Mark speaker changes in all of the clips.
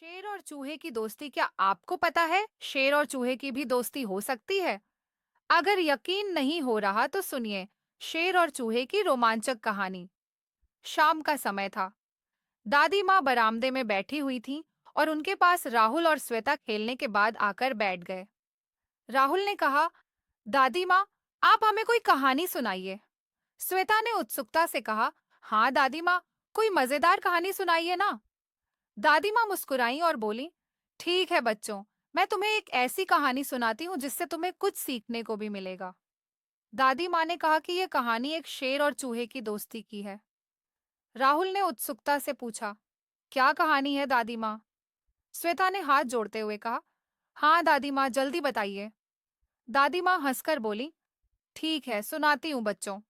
Speaker 1: शेर और चूहे की दोस्ती, क्या आपको पता है शेर और चूहे की भी दोस्ती हो सकती है? अगर यकीन नहीं हो रहा तो सुनिए शेर और चूहे की रोमांचक कहानी। शाम का समय था। दादी माँ बरामदे में बैठी हुई थी और उनके पास राहुल और श्वेता खेलने के बाद आकर बैठ गए। राहुल ने कहा, दादी माँ, आप हमें कोई कहानी सुनाइए। श्वेता ने उत्सुकता से कहा, हाँ दादी माँ, कोई मजेदार कहानी सुनाइए ना। दादी माँ मुस्कुराई और बोली, ठीक है बच्चों, मैं तुम्हें एक ऐसी कहानी सुनाती हूँ जिससे तुम्हें कुछ सीखने को भी मिलेगा। दादी माँ ने कहा कि यह कहानी एक शेर और चूहे की दोस्ती की है। राहुल ने उत्सुकता से पूछा, क्या कहानी है दादी माँ? श्वेता ने हाथ जोड़ते हुए कहा, हाँ दादी माँ, जल्दी बताइए। दादी माँ हंसकर बोली, ठीक है, सुनाती हूँ बच्चों।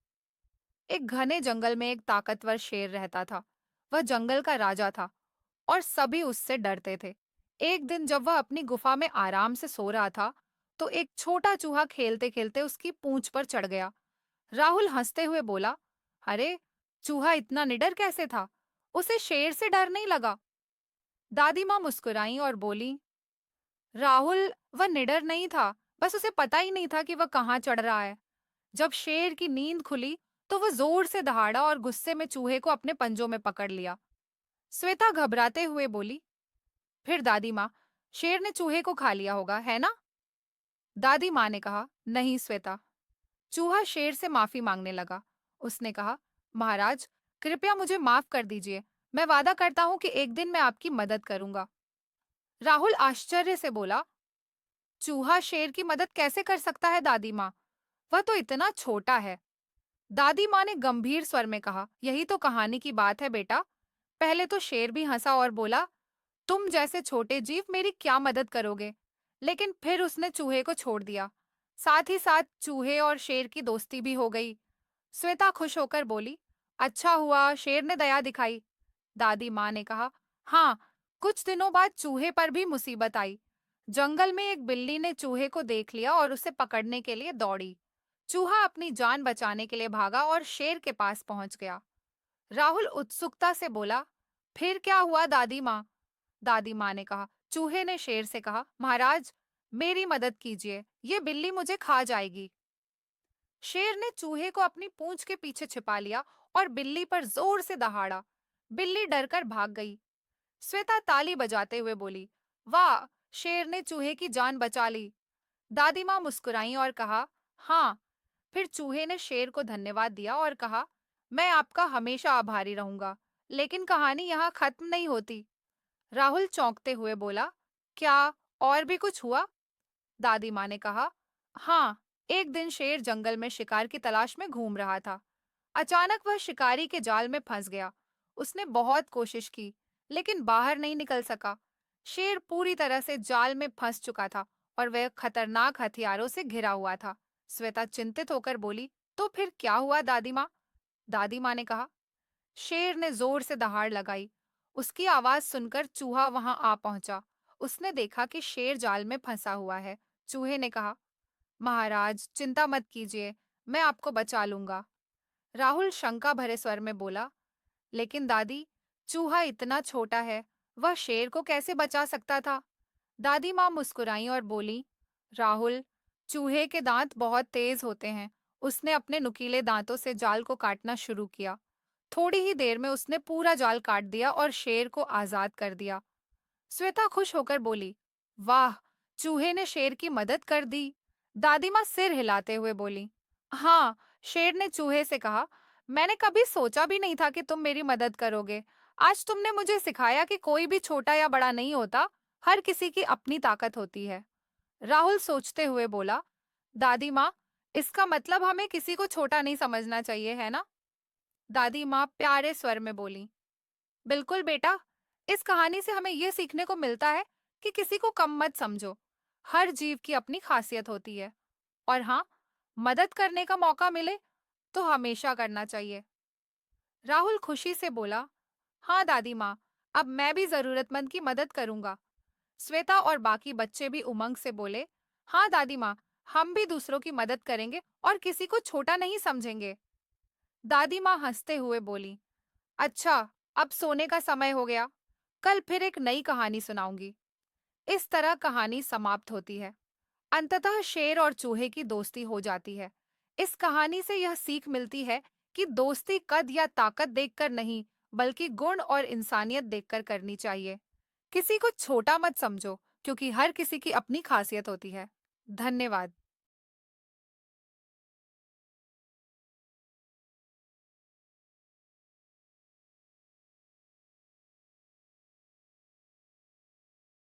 Speaker 1: एक घने जंगल में एक ताकतवर शेर रहता था। वह जंगल का राजा था और सभी उससे डरते थे। एक दिन जब वह अपनी गुफा में आराम से सो रहा था, तो एक छोटा चूहा खेलते-खेलते उसकी पूंछ पर चढ़ गया। राहुल हंसते हुए बोला, अरे, चूहा इतना निडर कैसे था? उसे शेर से डर नहीं लगा? दादी माँ मुस्कुराई और बोली, राहुल, वह निडर नहीं था, बस उसे पता ही नहीं था कि वह कहाँ चढ़ रहा है। जब शेर की नींद खुली, तो वह जोर से दहाड़ा और गुस्से में चूहे को अपने पंजों में पकड़ लिया। श्वेता घबराते हुए बोली, फिर दादी माँ, शेर ने चूहे को खा लिया होगा, है ना? दादी माँ ने कहा, नहीं श्वेता। चूहा शेर से माफी मांगने लगा। उसने कहा, महाराज, कृपया मुझे माफ कर दीजिए। मैं वादा करता हूँ कि एक दिन मैं आपकी मदद करूंगा। राहुल आश्चर्य से बोला, चूहा शेर की मदद कैसे कर सकता है दादी माँ? वह तो इतना छोटा है। दादी माँ ने गंभीर स्वर में कहा, यही तो कहानी की बात है बेटा। पहले तो शेर भी हंसा और बोला, तुम जैसे छोटे जीव मेरी क्या मदद करोगे? लेकिन फिर उसने चूहे को छोड़ दिया। साथ ही साथ चूहे और शेर की दोस्ती भी हो गई। श्वेता खुश होकर बोली, अच्छा हुआ शेर ने दया दिखाई। दादी माँ ने कहा, हाँ, कुछ दिनों बाद चूहे पर भी मुसीबत आई। जंगल में एक बिल्ली ने चूहे को देख लिया और उसे पकड़ने के लिए दौड़ी। चूहा अपनी जान बचाने के लिए भागा और शेर के पास पहुंच गया। राहुल उत्सुकता से बोला, फिर क्या हुआ दादी माँ? दादी माँ ने कहा, चूहे ने शेर से कहा, महाराज, मेरी मदद कीजिए, ये बिल्ली मुझे खा जाएगी। शेर ने चूहे को अपनी पूंछ के पीछे छिपा लिया और बिल्ली पर जोर से दहाड़ा। बिल्ली डरकर भाग गई। श्वेता ताली बजाते हुए बोली, वाह, शेर ने चूहे की जान बचा ली। दादी माँ मुस्कुराई और कहा, हाँ। फिर चूहे ने शेर को धन्यवाद दिया और कहा, मैं आपका हमेशा आभारी रहूंगा। लेकिन कहानी यहाँ खत्म नहीं होती। राहुल चौंकते हुए बोला, क्या और भी कुछ हुआ? दादी माँ ने कहा, हाँ, एक दिन शेर जंगल में शिकार की तलाश में घूम रहा था। अचानक वह शिकारी के जाल में फंस गया। उसने बहुत कोशिश की, लेकिन बाहर नहीं निकल सका। शेर पूरी तरह से जाल में फंस चुका था और वह खतरनाक हथियारों से घिरा हुआ था। श्वेता चिंतित होकर बोली, तो फिर क्या हुआ दादी माँ? दादी माँ ने कहा, शेर ने जोर से दहाड़ लगाई। उसकी आवाज सुनकर चूहा वहां आ पहुंचा। उसने देखा कि शेर जाल में फंसा हुआ है। चूहे ने कहा, महाराज, चिंता मत कीजिए, मैं आपको बचा लूंगा। राहुल शंका भरे स्वर में बोला, लेकिन दादी, चूहा इतना छोटा है, वह शेर को कैसे बचा सकता था? दादी माँ मुस्कुराई और बोली, राहुल, चूहे के दांत बहुत तेज होते हैं। उसने अपने नुकीले दांतों से जाल को काटना शुरू किया। थोड़ी ही देर में उसने पूरा जाल काट दिया और शेर को आजाद कर दिया। श्वेता खुश होकर बोली, वाह, चूहे ने शेर की मदद कर दी। दादी माँ सिर हिलाते हुए बोली, हाँ, शेर ने चूहे से कहा, मैंने कभी सोचा भी नहीं था कि तुम मेरी मदद करोगे। आज तुमने मुझे सिखाया कि कोई भी छोटा या बड़ा नहीं होता, हर किसी की अपनी ताकत होती है। राहुल सोचते हुए बोला, दादी माँ, इसका मतलब हमें किसी को छोटा नहीं समझना चाहिए, है ना? दादी माँ प्यारे स्वर में बोली, बिल्कुल बेटा, इस कहानी से हमें यह सीखने को मिलता है कि किसी को कम मत समझो। हर जीव की अपनी खासियत होती है। और हाँ, मदद करने का मौका मिले तो हमेशा करना चाहिए। राहुल खुशी से बोला, हाँ दादी माँ, अब मैं भी जरूरतमंद की मदद करूंगा। श्वेता और बाकी बच्चे भी उमंग से बोले, हाँ दादी माँ, हम भी दूसरों की मदद करेंगे और किसी को छोटा नहीं समझेंगे। दादी माँ हंसते हुए बोली, अच्छा, अब सोने का समय हो गया। कल फिर एक नई कहानी सुनाऊंगी। इस तरह कहानी समाप्त होती है। अंततः शेर और चूहे की दोस्ती हो जाती है। इस कहानी से यह सीख मिलती है कि दोस्ती कद या ताकत देखकर नहीं, बल्कि गुण और इंसानियत देखकर करनी चाहिए। किसी को छोटा मत समझो, क्योंकि हर किसी की अपनी खासियत होती है। धन्यवाद।